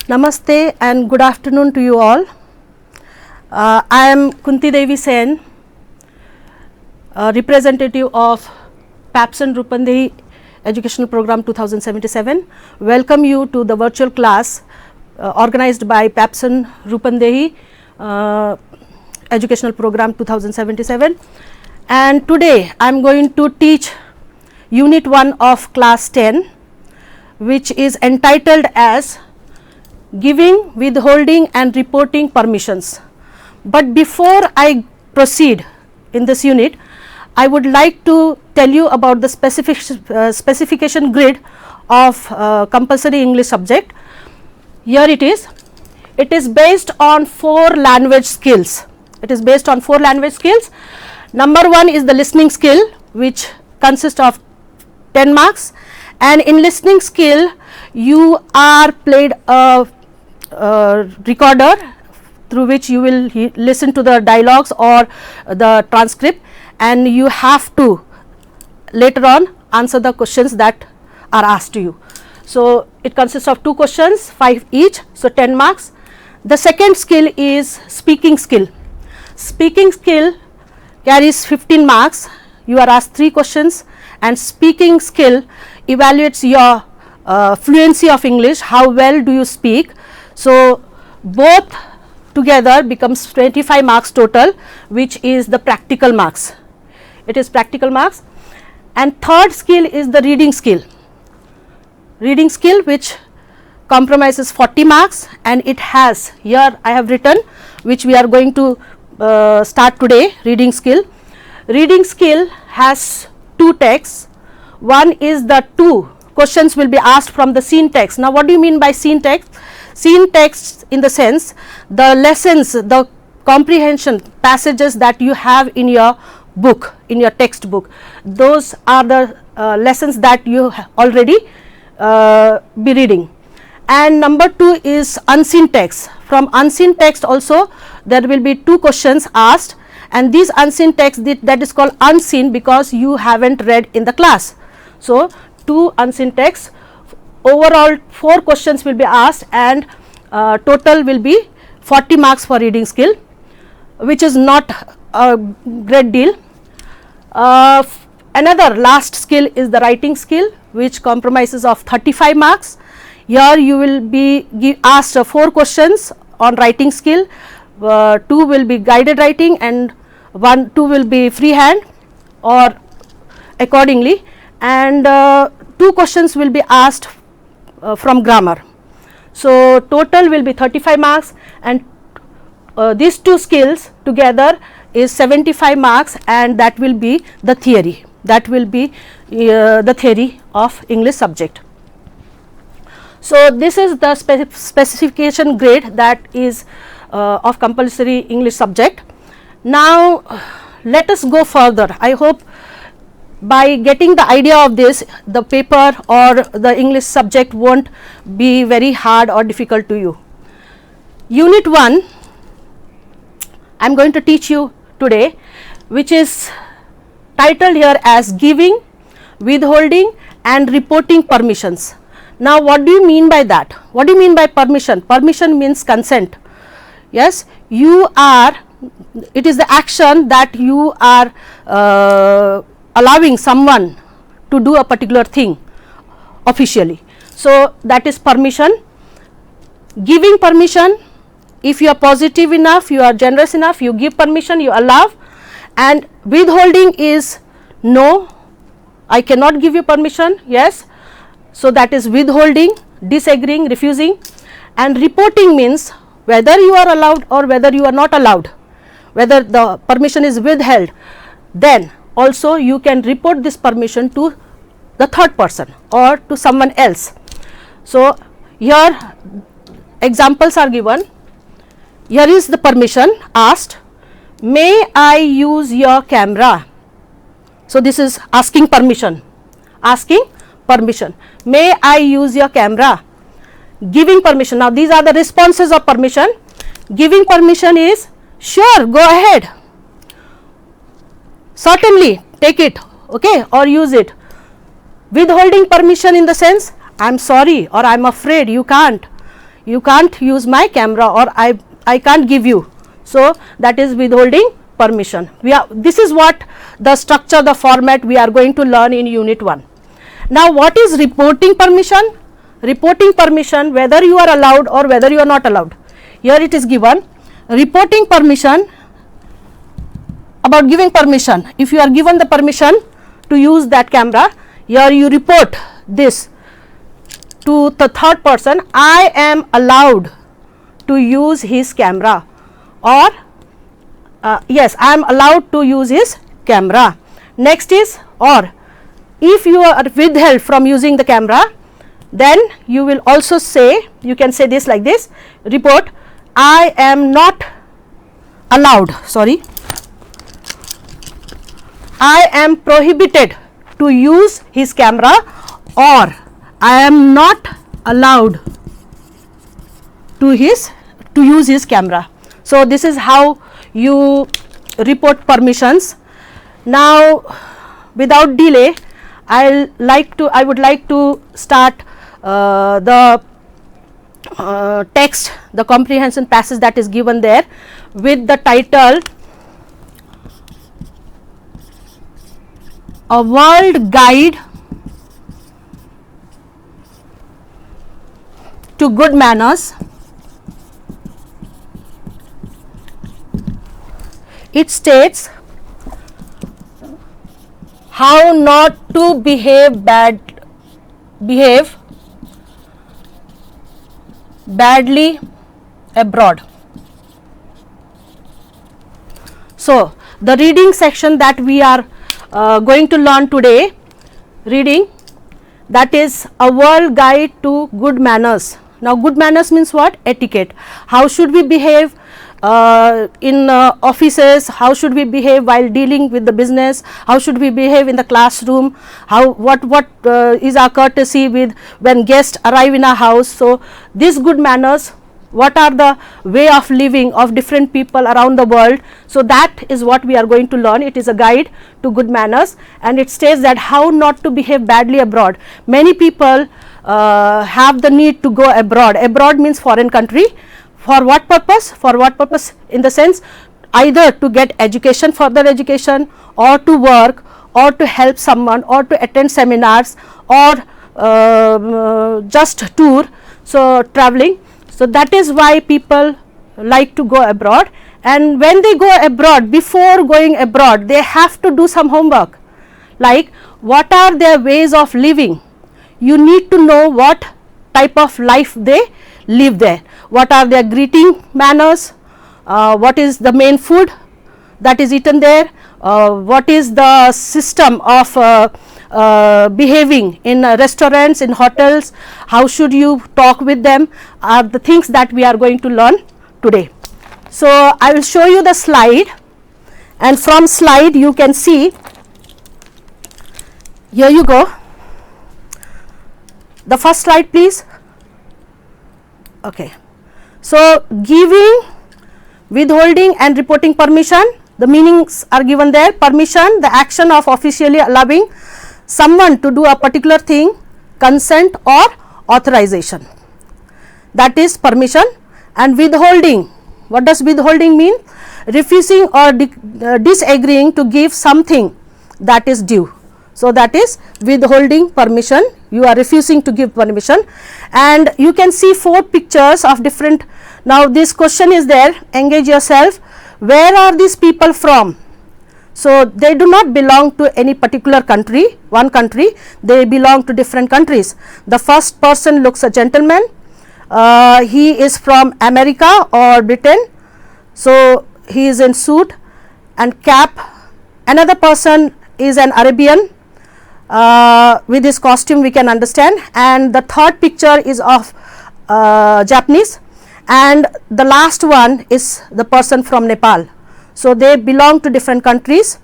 Namaste and good afternoon to you all. I am Kunti Devi Sen, representative of PAPSN Rupandehi Educational Program 2077. Welcome you to the virtual class organized by PAPSN Rupandehi Educational Program 2077. And today I am going to teach Unit 1 of Class 10, which is entitled as Giving, Withholding and Reporting Permissions. But before I proceed in this unit, I would like to tell you about the specification grid of compulsory English subject. Here it is. It is based on 4 language skills. Number 1 is the listening skill, which consists of 10 marks, and in listening skill you are played a recorder through which you will listen to the dialogues or the transcript, and you have to later on answer the questions that are asked to you. So it consists of 2 questions, 5 each, so 10 marks. The second skill is speaking skill. Speaking skill carries 15 marks. You are asked 3 questions, and speaking skill evaluates your fluency of English, how well do you speak. So both together becomes 25 marks total, which is the practical marks. It is practical marks. And third skill is the reading skill. Reading skill, which comprises 40 marks, and it has, here I have written, which we are going to start today. Reading skill. Reading skill has 2 texts. One is the 2 questions will be asked from the scene text. Now what do you mean by scene text? Scene text in the sense the lessons, the comprehension passages that you have in your book, in your textbook, those are the lessons that you already be reading. And number 2 is unseen text. From unseen text also there will be 2 questions asked, and these unseen text that is called unseen because you haven't read in the class. So 2 unseen texts. Overall 4 questions will be asked, and total will be 40 marks for reading skill, which is not a great deal. Another last skill is the writing skill, which comprises of 35 marks. Here you will be asked 4 questions on writing skill, 2 will be guided writing and 2 will be freehand or accordingly, and 2 questions will be asked from grammar. So total will be 35 marks, and these 2 skills together is 75 marks, and that will be the theory. That will be the theory of English subject. So this is the specification grade that is of compulsory English subject. Now let us go further. I hope by getting the idea of this, the paper or the English subject won't be very hard or difficult to you. Unit 1 I am going to teach you today, which is titled here as Giving, Withholding and Reporting Permissions. Now what do you mean by that? What do you mean by permission? Permission means consent. Yes, you are, it is the action that you are allowing someone to do a particular thing officially. So that is permission. Giving permission, if you are positive enough, you are generous enough, you give permission, you allow. And withholding is no, I cannot give you permission, yes. So that is withholding, disagreeing, refusing. And reporting means whether you are allowed or whether you are not allowed, whether the permission is withheld, then also you can report this permission to the third person or to someone else. So here examples are given. Here is the permission asked, may I use your camera? So this is asking permission, may I use your camera? Giving permission. Now these are the responses of permission. Giving permission is sure, go ahead, certainly take it, okay, or use it. Withholding permission in the sense I am sorry or I am afraid, you can't, you can't use my camera, or I can't give you. So that is withholding permission. This is what the structure, the format we are going to learn in unit 1. Now what is reporting permission? Reporting permission, whether you are allowed or whether you are not allowed. Here it is given, reporting permission, about giving permission. If you are given the permission to use that camera, here you report this to the third person, I am allowed to use his camera, or yes, I am allowed to use his camera. Next is, or if you are withheld from using the camera, then you will also say, you can say this like this, report, I am not allowed, sorry, I am prohibited to use his camera, or I am not allowed to use his camera. So this is how you report permissions. Now without delay, I would like to start the text, the comprehension passage that is given there, with the title, A World Guide to Good Manners. It states how not to behave badly abroad. So the reading section that we are going to learn today, reading, that is A World Guide to Good Manners. Now good manners means what? Etiquette. How should we behave in offices, how should we behave while dealing with the business, how should we behave in the classroom, what is our courtesy with when guests arrive in our house. So these good manners, what are the way of living of different people around the world. So that is what we are going to learn. It is a guide to good manners, and it states that how not to behave badly abroad. Many people have the need to go abroad. Abroad means foreign country. For what purpose? For what purpose? In the sense, either to get education, further education, or to work, or to help someone, or to attend seminars, or just tour, so traveling. So that is why people like to go abroad, and when they go abroad, before going abroad, they have to do some homework, like what are their ways of living. You need to know what type of life they live there, what are their greeting manners, what is the main food that is eaten there, what is the system of behaving in restaurants, in hotels, how should you talk with them, are the things that we are going to learn today. So I will show you the slide, and from slide you can see, here you go, the first slide please. Okay. So giving, withholding and reporting permission, the meanings are given there. Permission, the action of officially allowing someone to do a particular thing, consent or authorization, that is permission. And withholding, what does withholding mean? Refusing or disagreeing to give something that is due. So that is withholding permission, you are refusing to give permission. And you can see 4 pictures of different. Now this question is there, engage yourself, where are these people from? So they do not belong to any particular country, one country, they belong to different countries. The first person looks a gentleman, he is from America or Britain, so he is in suit and cap. Another person is an Arabian, with his costume we can understand, and the third picture is of Japanese, and the last one is the person from Nepal. So they belong to different countries.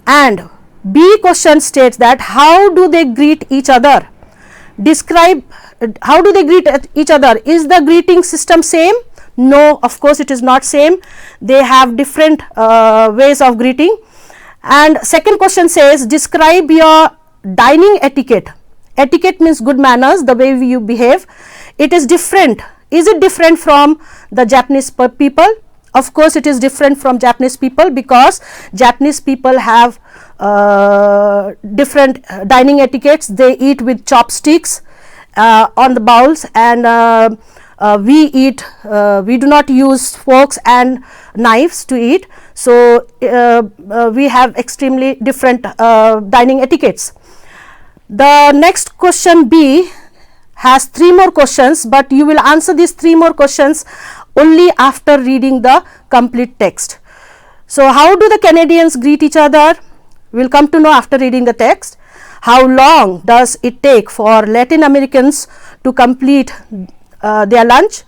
And B question states that how do they greet each other? Describe how do they greet each other. Is the greeting system same? No, of course it is not same, they have different ways of greeting. And second question says describe your dining etiquette. Etiquette means good manners, the way you behave. It is different Is it different from the Japanese people? Of course it is different from Japanese people, because Japanese people have different dining etiquettes. They eat with chopsticks on the bowls, and we do not use forks and knives to eat. So we have extremely different dining etiquettes. The next question B has 3 more questions, but you will answer these 3 more questions only after reading the complete text. So how do the Canadians greet each other? We will come to know after reading the text. How long does it take for Latin Americans to complete their lunch?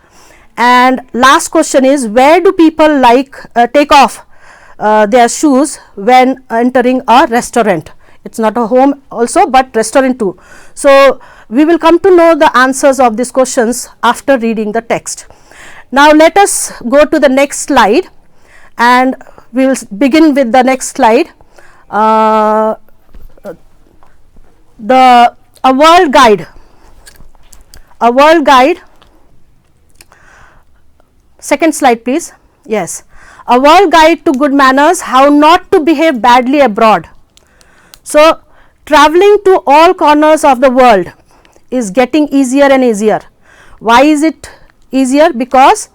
And last question is, where do people take off their shoes when entering a restaurant? It's not a home also, but restaurant too. So we will come to know the answers of these questions after reading the text. Now let us go to the next slide, and we will begin with the next slide. A world guide. A world guide. Second slide please. Yes. A world guide to good manners, how not to behave badly abroad. So traveling to all corners of the world is getting easier and easier. Why is it easier? Because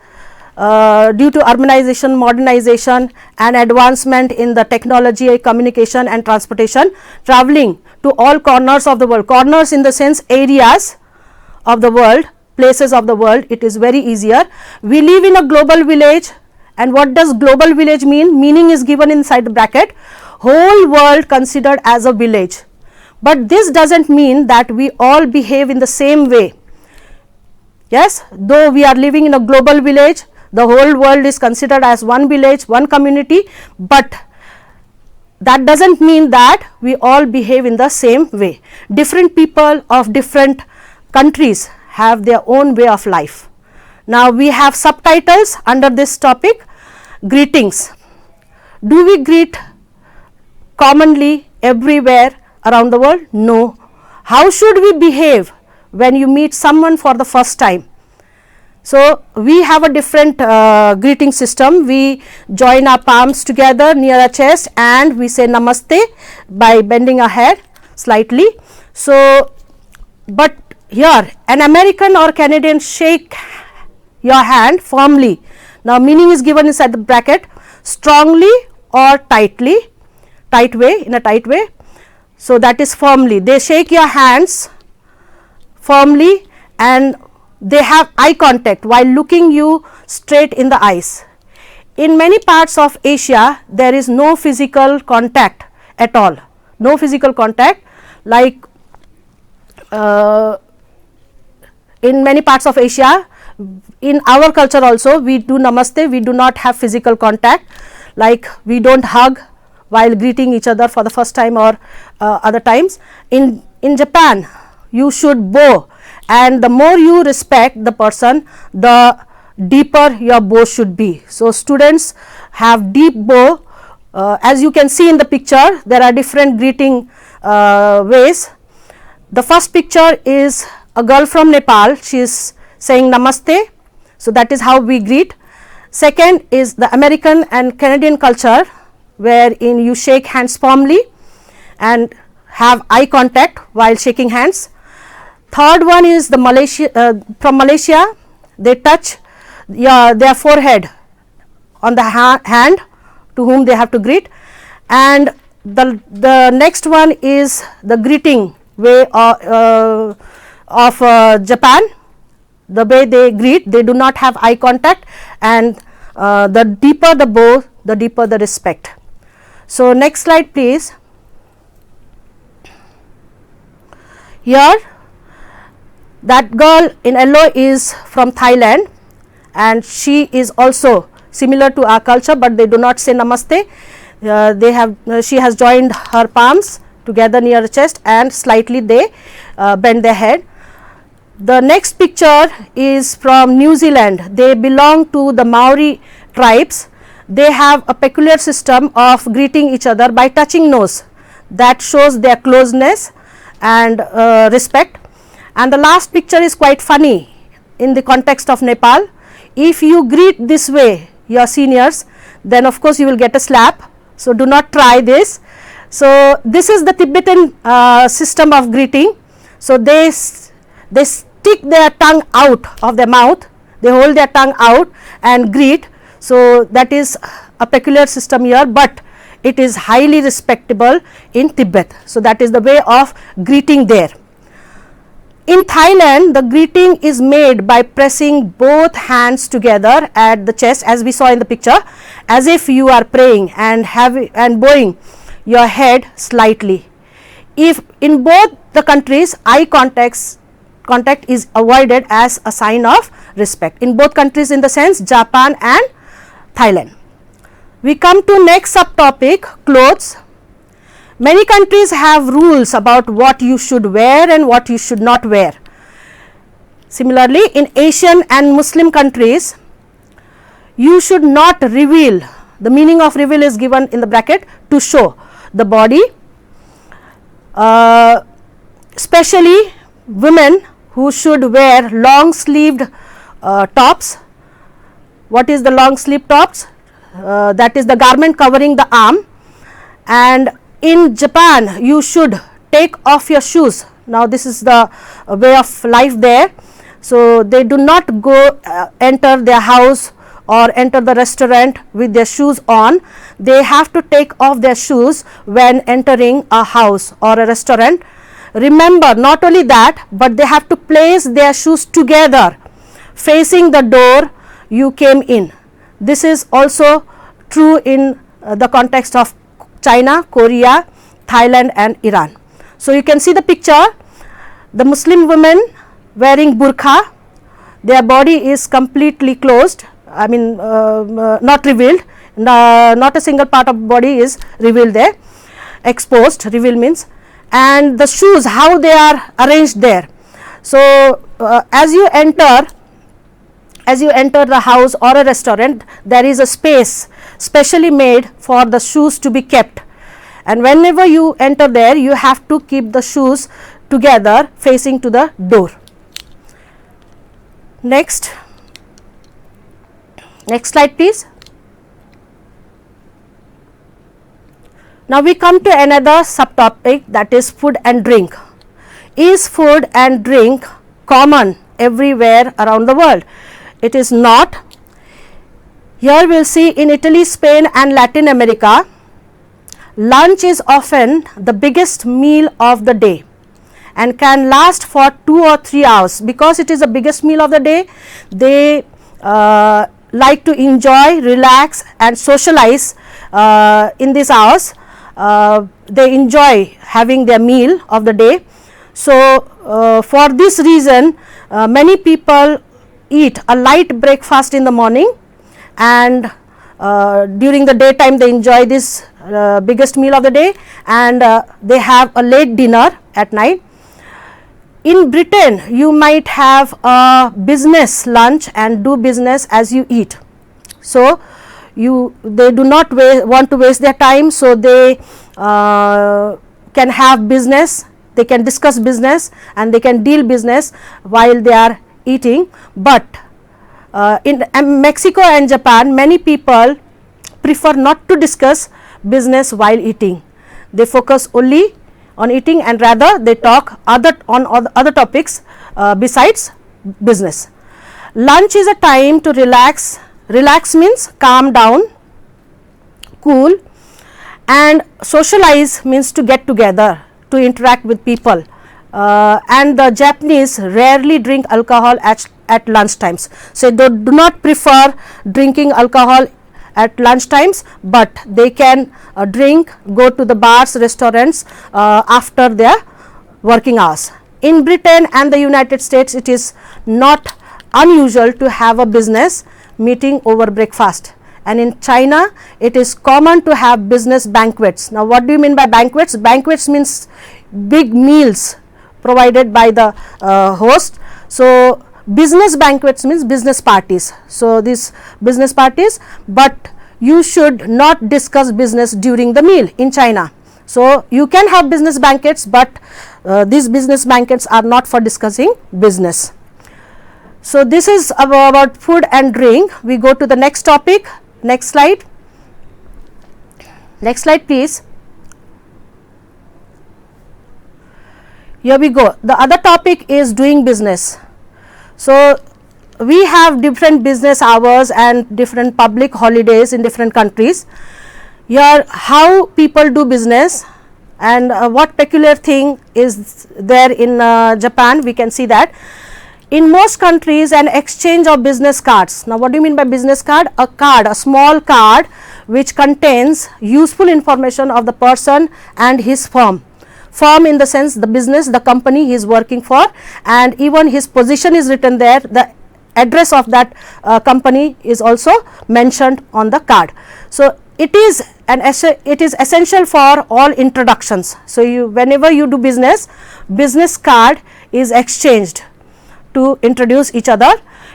due to urbanization, modernization and advancement in the technology, communication and transportation, traveling to all corners of the world, corners in the sense areas of the world, places of the world, it is very easier. We live in a global village, and what does global village mean? Meaning is given inside the bracket, whole world considered as a village. But this does not mean that we all behave in the same way. Yes, though we are living in a global village, the whole world is considered as one village, one community, but that does not mean that we all behave in the same way. Different people of different countries have their own way of life. Now we have subtitles under this topic. Greetings. Do we greet commonly everywhere around the world? No. How should we behave when you meet someone for the first time? So we have a different greeting system. We join our palms together near our chest and we say namaste by bending our head slightly. So, but here an American or Canadian shake your hand firmly. Now meaning is given inside the bracket, strongly or tightly, in a tight way. So that is firmly. They shake your hands firmly and they have eye contact while looking you straight in the eyes. In many parts of Asia, there is no physical contact at all. No physical contact, like in many parts of Asia, in our culture also we do namaste, we do not have physical contact, like we do not hug while greeting each other for the first time or other times. In Japan, you should bow, and the more you respect the person, the deeper your bow should be. So students have deep bow. As you can see in the picture, there are different greeting ways. The first picture is a girl from Nepal. She is saying namaste. So that is how we greet. Second is the American and Canadian culture, wherein you shake hands firmly and have eye contact while shaking hands. Third one is the from Malaysia. They touch their forehead on the hand to whom they have to greet. And the next one is the greeting way of Japan. The way they greet, they do not have eye contact, and the deeper the bow, the deeper the respect. So next slide please. Here that girl in yellow is from Thailand, and she is also similar to our culture, but they do not say namaste. She has joined her palms together near the chest and slightly they bend their head. The next picture is from New Zealand. They belong to the Maori tribes. They have a peculiar system of greeting each other by touching nose. That shows their closeness and respect. And the last picture is quite funny. in the context of Nepal. If you greet this way your seniors, then of course you will get a slap. So, do not try this. So, this is the Tibetan system of greeting. So, they stick their tongue out of their mouth, they hold their tongue out and greet. So, that is a peculiar system here, but it is highly respectable in Tibet. So, that is the way of greeting there. In Thailand, the greeting is made by pressing both hands together at the chest, as we saw in the picture, as if you are praying and bowing your head slightly. If in both the countries, eye contact is avoided as a sign of respect. In both countries, in the sense Japan and Thailand. We come to next subtopic, clothes. Many countries have rules about what you should wear and what you should not wear. Similarly, in Asian and Muslim countries, you should not reveal, the meaning of reveal is given in the bracket, to show the body, especially women who should wear long sleeved tops. What is the long sleeve tops? That is the garment covering the arm. And in Japan, you should take off your shoes. Now, this is the way of life there. So, they do not go enter their house or enter the restaurant with their shoes on. They have to take off their shoes when entering a house or a restaurant. Remember, not only that, but they have to place their shoes together facing the door you came in. This is also true in the context of China, Korea, Thailand and Iran. So, you can see the picture, the Muslim women wearing burqa, their body is completely closed, I mean not revealed, not a single part of body is revealed there, exposed, reveal means, and the shoes, how they are arranged there. So, as you enter the house or a restaurant, there is a space specially made for the shoes to be kept, and whenever you enter there, you have to keep the shoes together facing to the door. Next slide please. Now, we come to another subtopic, that is food and drink. Is food and drink common everywhere around the world? It is not. Here we will see in Italy, Spain and Latin America, lunch is often the biggest meal of the day and can last for 2 or 3 hours. Because it is the biggest meal of the day, they like to enjoy, relax and socialize in these hours. They enjoy having their meal of the day. So, for this reason, many people eat a light breakfast in the morning, and during the daytime they enjoy this biggest meal of the day, and they have a late dinner at night. In Britain, you might have a business lunch and do business as you eat. So, they do not want to waste their time, so they can have business, they can discuss business and they can deal business while they are eating. But in Mexico and Japan, many people prefer not to discuss business while eating. They focus only on eating, and rather they talk on other topics besides business. Lunch is a time to relax. Relax means calm down, cool, and socialize means to get together, to interact with people. And the Japanese rarely drink alcohol at lunch times. So, they do not prefer drinking alcohol at lunch times, but they can drink, go to the bars, restaurants after their working hours. In Britain and the United States, it is not unusual to have a business meeting over breakfast, and in China it is common to have business banquets. Now, what do you mean by banquets? Banquets means big meals provided by the host. So, business banquets means business parties. So, these business parties, but you should not discuss business during the meal in China. So, you can have business banquets, but these business banquets are not for discussing business. So this is about food and drink. We go to the next topic. Next slide. Next slide please. Here we go. The other topic is doing business. So we have different business hours and different public holidays in different countries. Here how people do business and what peculiar thing is there in Japan, we can see that in most countries an exchange of business cards. Now what do you mean by business card? A card, a small card which contains useful information of the person and his firm. Firm in the sense the business, the company he is working for, and even his position is written there, the address of that company is also mentioned on the card. So it is essential for all introductions. So you, whenever you do business, business card is exchanged to introduce each other.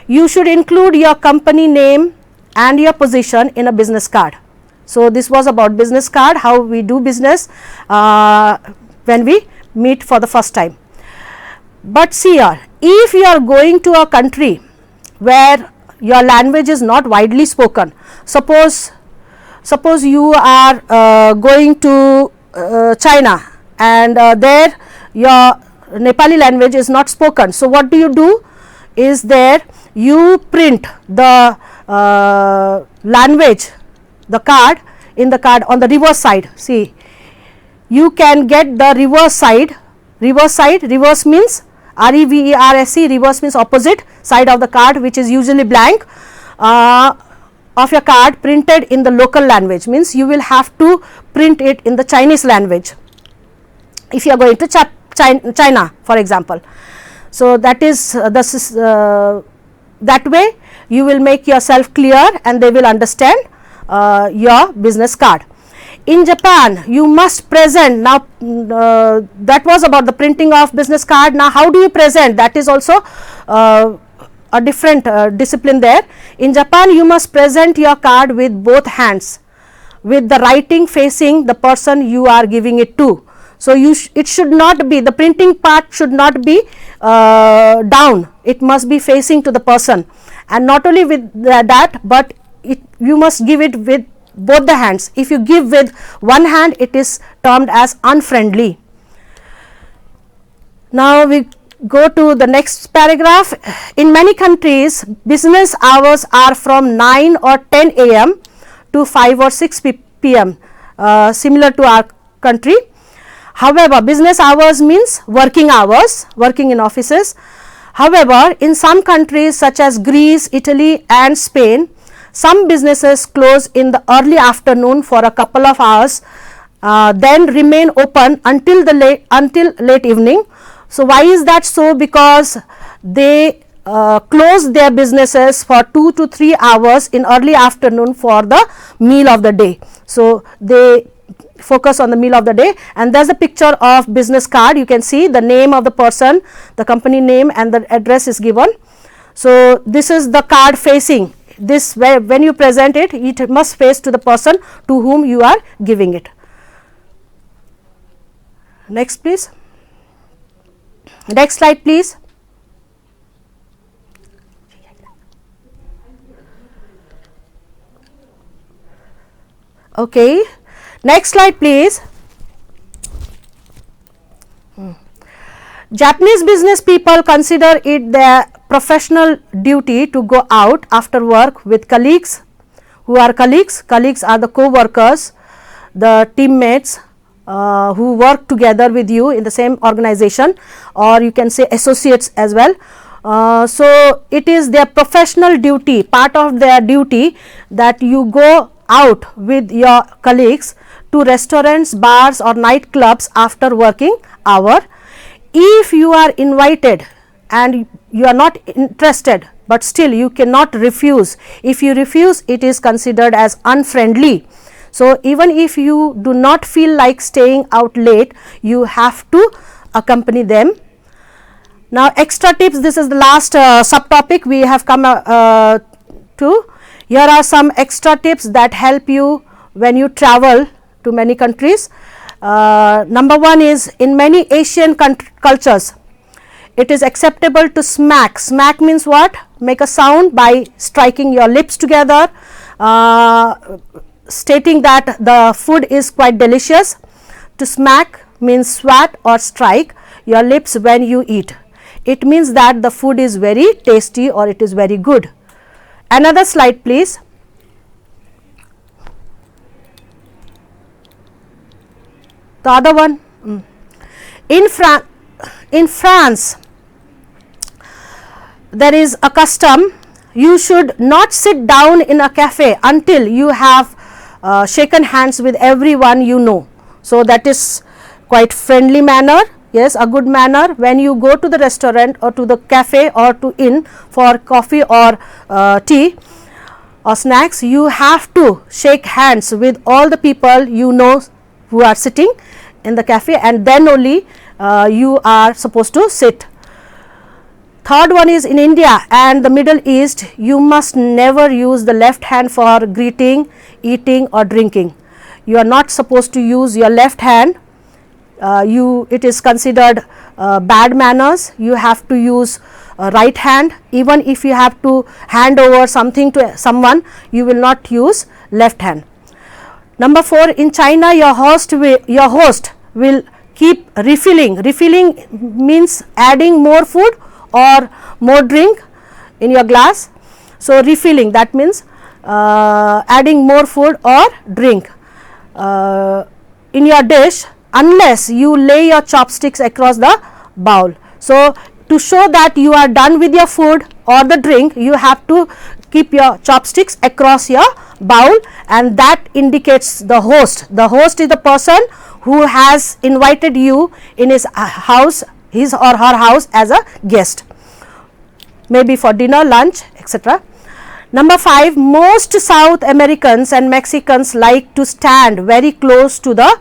You should include your company name and your position in a business card. So this was about business card, how we do business when we meet for the first time. But see here, if you are going to a country where your language is not widely spoken, suppose you are going to China and there your Nepali language is not spoken. So what do you do is there you print the language, the card, in the card on the reverse side. See, you can get the reverse side. Reverse means REVERSE, reverse means opposite side of the card, which is usually blank, of your card printed in the local language, means you will have to print it in the Chinese language if you are going to China for example. So that is that way you will make yourself clear and they will understand your business card. In Japan you must present, now that was about the printing of business card. Now how do you present, that is also a different discipline there. In Japan you must present your card with both hands, with the writing facing the person you are giving it to. So it should not be, the printing part should not be down, it must be facing to the person, and not only with that, but you must give it with both the hands. If you give with one hand, it is termed as unfriendly. Now we go to the next paragraph. In many countries business hours are from 9 or 10 a.m. to 5 or 6 p.m. Similar to our country. However, business hours means working hours, working in offices. However, in some countries such as Greece, Italy and Spain, some businesses close in the early afternoon for a couple of hours, then remain open until late evening. So why is that so? Because they close their businesses for 2 to 3 hours in early afternoon for the meal of the day. So they focus on the meal of the day, and there's a picture of business card. You can see the name of the person, the company name and the address is given. So this is the card facing. This, when you present it, it must face to the person to whom you are giving it. Next please. Next slide please. Okay, next slide please. Japanese business people consider it their professional duty to go out after work with colleagues. Who are colleagues? Colleagues are the co-workers, the teammates who work together with you in the same organization, or you can say associates as well. So it is their professional duty, part of their duty, that you go out with your colleagues to restaurants, bars or nightclubs after working hour. If you are invited and you are not interested, but still you cannot refuse. If you refuse, it is considered as unfriendly. So even if you do not feel like staying out late, you have to accompany them. Now extra tips, this is the last subtopic we have come to. Here are some extra tips that help you when you travel to many countries. Number one is, in many Asian cultures, it is acceptable to smack. Smack means what? Make a sound by striking your lips together, stating that the food is quite delicious. To smack means swat or strike your lips when you eat. It means that the food is very tasty or it is very good. Another slide please. The other one. In France, there is a custom, you should not sit down in a cafe until you have shaken hands with everyone you know. So, that is quite friendly manner, yes, a good manner. When you go to the restaurant or to the cafe or to inn for coffee or tea or snacks, you have to shake hands with all the people you know who are sitting in the cafe, and then only you are supposed to sit. Third one is in India and the Middle East, you must never use the left hand for greeting, eating or drinking. You are not supposed to use your left hand. It is considered bad manners. You have to use right hand. Even if you have to hand over something to someone, you will not use left hand. Number 4, in China your host will keep refilling. Refilling means adding more food or more drink in your glass. So, refilling, that means adding more food or drink in your dish unless you lay your chopsticks across the bowl. So, to show that you are done with your food or the drink, you have to keep your chopsticks across your bowl, and that indicates the host. The host is the person who has invited you in his house, his or her house as a guest, maybe for dinner, lunch, etc. Number 5, most South Americans and Mexicans like to stand very close to the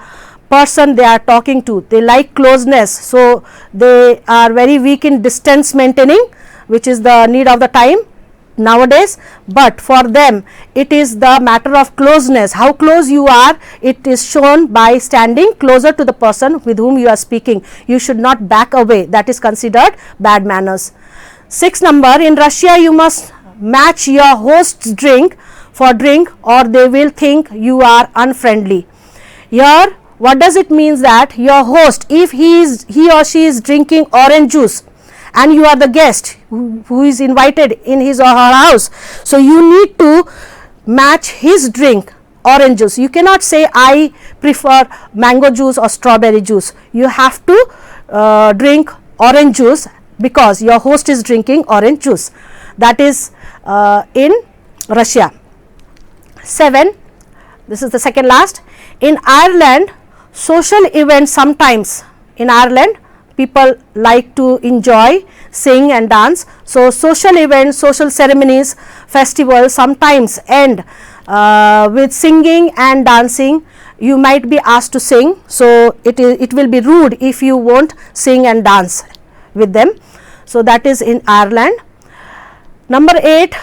person they are talking to. They like closeness, so they are very weak in distance maintaining, which is the need of the time nowadays, but for them it is the matter of closeness. How close you are, it is shown by standing closer to the person with whom you are speaking. You should not back away, that is considered bad manners. 6 number, in Russia you must match your host's drink for drink or they will think you are unfriendly. Here what does it mean? That your host, if he or she is drinking orange juice and you are the guest who is invited in his or her house, so you need to match his drink orange juice. You cannot say I prefer mango juice or strawberry juice. You have to drink orange juice because your host is drinking orange juice. That is in Russia. 7, this is the second last. In Ireland, social events, sometimes in Ireland people like to enjoy, sing and dance. So, social events, social ceremonies, festivals sometimes end with singing and dancing. You might be asked to sing, so it will be rude if you won't sing and dance with them. So, that is in Ireland. Number 8,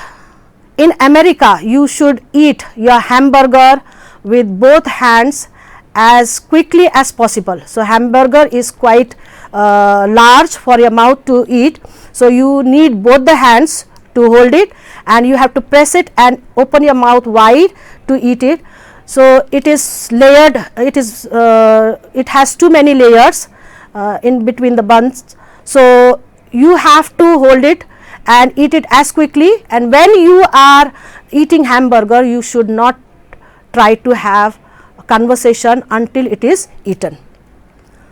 in America you should eat your hamburger with both hands as quickly as possible. So, hamburger is quite large for your mouth to eat. So, you need both the hands to hold it and you have to press it and open your mouth wide to eat it. So, it is layered, it has too many layers in between the buns. So, you have to hold it and eat it as quickly, and when you are eating hamburger you should not try to have a conversation until it is eaten.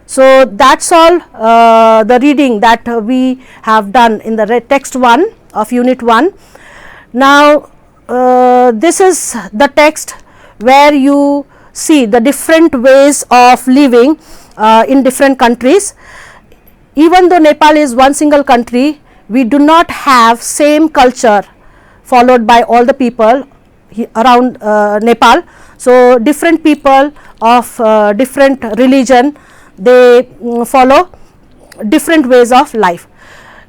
So, that is all the reading that we have done in the text 1 of unit 1. Now, this is the text where you see the different ways of living in different countries. Even though Nepal is one single country, we do not have same culture followed by all the people around Nepal. So, different people of different religion, they follow different ways of life.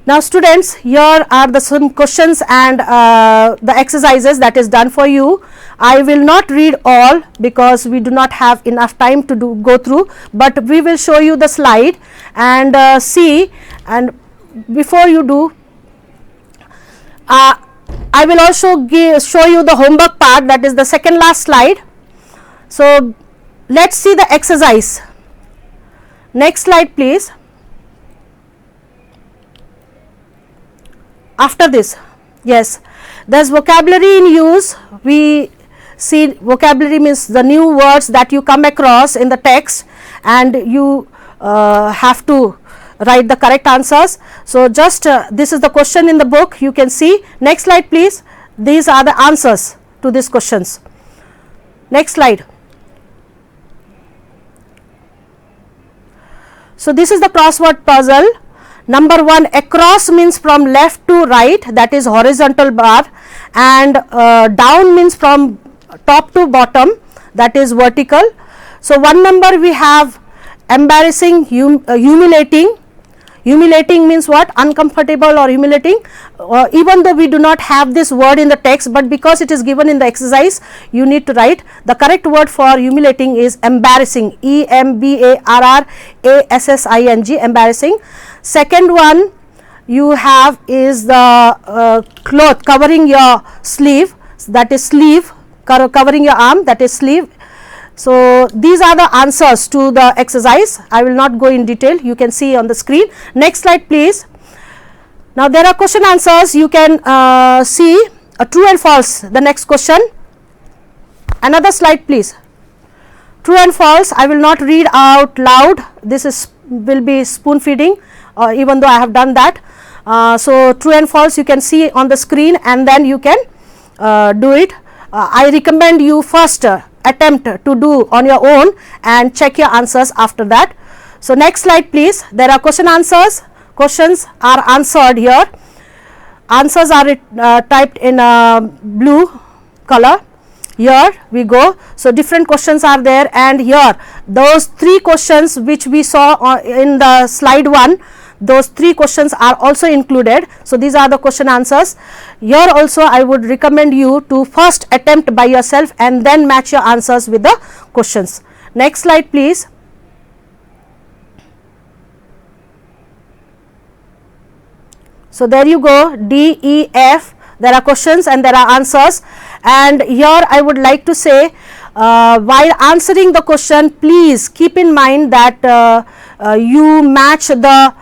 Now, students, here are some questions and the exercises that is done for you. I will not read all because we do not have enough time to go through, but we will show you the slide and see, and before you do, I will also show you the homework part, that is the second last slide. So let's see the exercise. Next slide please. After this, yes, there's vocabulary in use. We see vocabulary means the new words that you come across in the text, and you have to write the correct answers. So just this is the question in the book, you can see. Next slide please. These are the answers to these questions. Next slide. So this is the crossword puzzle. Number 1, across means from left to right, that is horizontal bar, and down means from top to bottom, that is vertical. So one number we have embarrassing, humiliating. Humiliating means what? Uncomfortable or humiliating. Even though we do not have this word in the text, but because it is given in the exercise, you need to write. The correct word for humiliating is embarrassing, EMBARRASSING, embarrassing. Second one you have is the cloth covering your sleeve, that is sleeve, covering your arm, that is sleeve. So these are the answers to the exercise. I will not go in detail, you can see on the screen. Next slide please. Now there are question answers, you can see a true and false, the next question. Another slide please. True and false, I will not read out loud, this will be spoon feeding, even though I have done that. So true and false you can see on the screen, and then you can do it. I recommend you first attempt to do on your own and check your answers after that. So next slide please. There are question answers, questions are answered here, answers are typed in blue color. Here we go. So different questions are there, and here those 3 questions which we saw in the slide 1, those 3 questions are also included. So these are the question answers. Here also I would recommend you to first attempt by yourself and then match your answers with the questions. Next slide please. So there you go, D, E, F, there are questions and there are answers. And here I would like to say, while answering the question, please keep in mind that you match the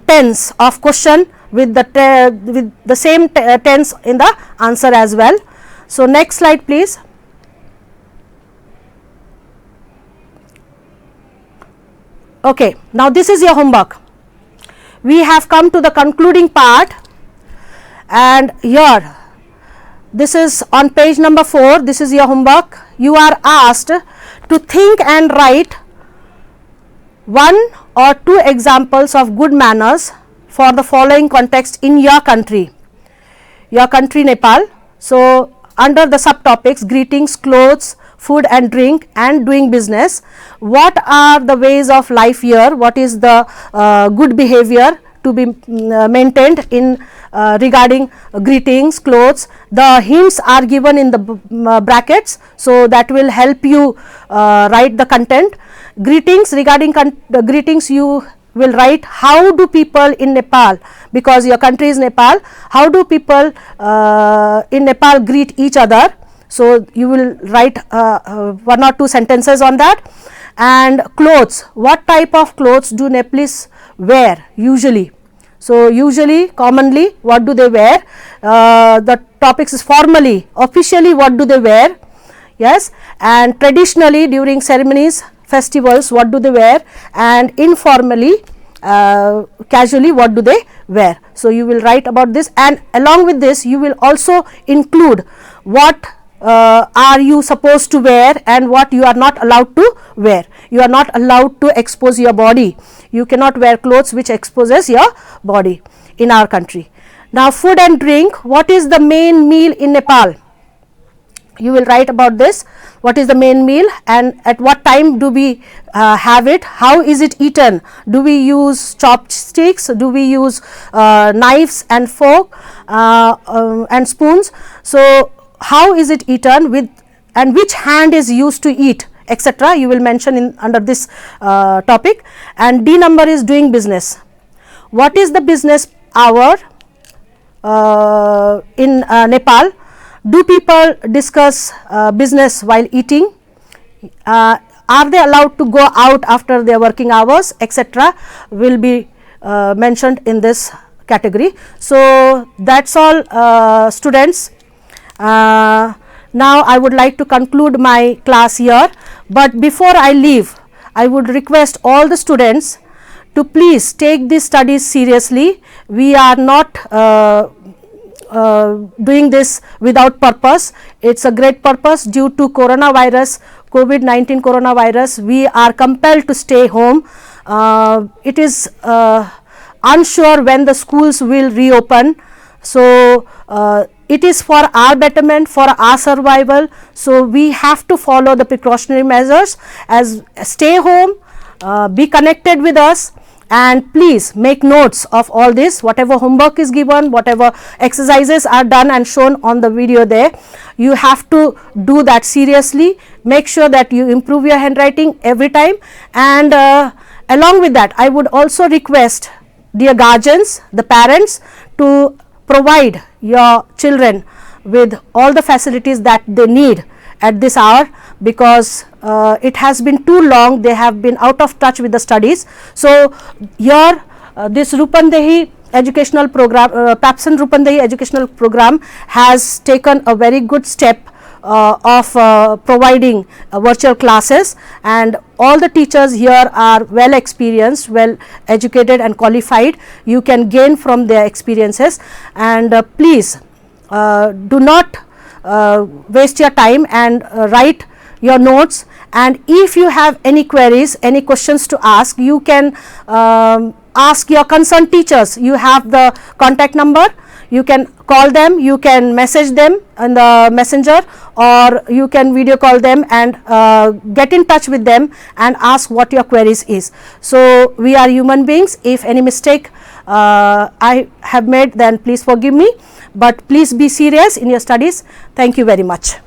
tense of question with the same tense in the answer as well. So next slide please. Okay, now this is your homework. We have come to the concluding part, and here this is on page number 4, this is your homework. You are asked to think and write 1 or 2 examples of good manners for the following context in your country Nepal. So under the subtopics greetings, clothes, food and drink, and doing business, what are the ways of life here, what is the good behavior to be maintained in regarding greetings, clothes. The hints are given in the brackets, so that will help you write the content. Greetings, regarding greetings you will write how do people in Nepal, because your country is Nepal, how do people in Nepal greet each other. So you will write 1 or 2 sentences on that. And clothes, what type of clothes do Nepalese wear usually. So usually, commonly, what do they wear? The topics is formally, officially what do they wear, yes, and traditionally during ceremonies, festivals what do they wear, and informally, casually what do they wear. So you will write about this, and along with this you will also include what are you supposed to wear and what you are not allowed to wear. You are not allowed to expose your body. You cannot wear clothes which exposes your body in our country. Now food and drink, what is the main meal in Nepal? You will write about this, what is the main meal and at what time do we have it, how is it eaten, do we use chopsticks, do we use knives and fork and spoons. So how is it eaten with, and which hand is used to eat, etc. You will mention in under this topic. And D number is doing business. what is the business hour in Nepal? Do people discuss business while eating? Are they allowed to go out after their working hours, etc., will be mentioned in this category. So, that is all students. Now, I would like to conclude my class here, but before I leave, I would request all the students to please take these studies seriously. We are not doing this without purpose. It is a great purpose. Due to coronavirus, COVID-19 coronavirus, we are compelled to stay home. It is unsure when the schools will reopen. So, it is for our betterment, for our survival. So, we have to follow the precautionary measures, as stay home, be connected with us, and please make notes of all this. Whatever homework is given, whatever exercises are done and shown on the video there, you have to do that seriously. Make sure that you improve your handwriting every time, and along with that, I would also request dear guardians, the parents, to provide your children with all the facilities that they need at this hour, because it has been too long, they have been out of touch with the studies. So, here this Rupandehi educational program, Papsan Rupandehi educational program has taken a very good step of providing virtual classes, and all the teachers here are well experienced, well educated and qualified. You can gain from their experiences, and please do not waste your time and write your notes, and if you have any queries, any questions to ask, you can ask your concerned teachers. You have the contact number, you can call them, you can message them on the messenger, or you can video call them and get in touch with them and ask what your queries is. So, we are human beings. If any mistake I have made, then please forgive me, but please be serious in your studies. Thank you very much.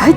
I